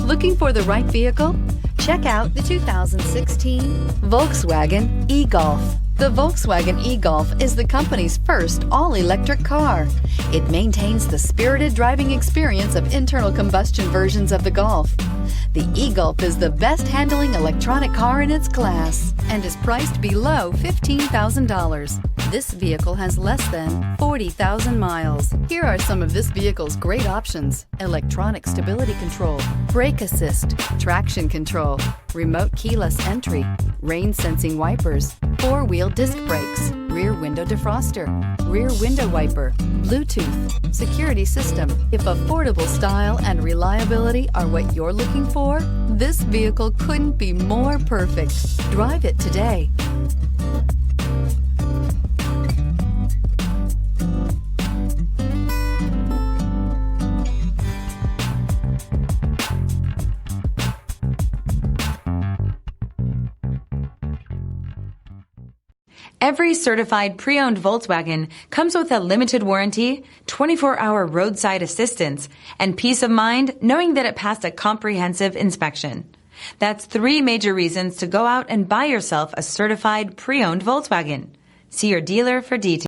Looking for the right vehicle? Check out the 2016 Volkswagen e-Golf. The Volkswagen e-Golf is the company's first all-electric car. It maintains the spirited driving experience of internal combustion versions of the Golf. The e-Golf is the best-handling electronic car in its class and is priced below $15,000. This vehicle has less than 40,000 miles. Here are some of this vehicle's great options: electronic stability control, brake assist, traction control, remote keyless entry, rain sensing wipers, four-wheel disc brakes, rear window defroster, rear window wiper, Bluetooth, security system. If affordable style and reliability are what you're looking for, this vehicle couldn't be more perfect. Drive it today. Every certified pre-owned Volkswagen comes with a limited warranty, 24-hour roadside assistance, and peace of mind knowing that it passed a comprehensive inspection. That's 3 major reasons to go out and buy yourself a certified pre-owned Volkswagen. See your dealer for details.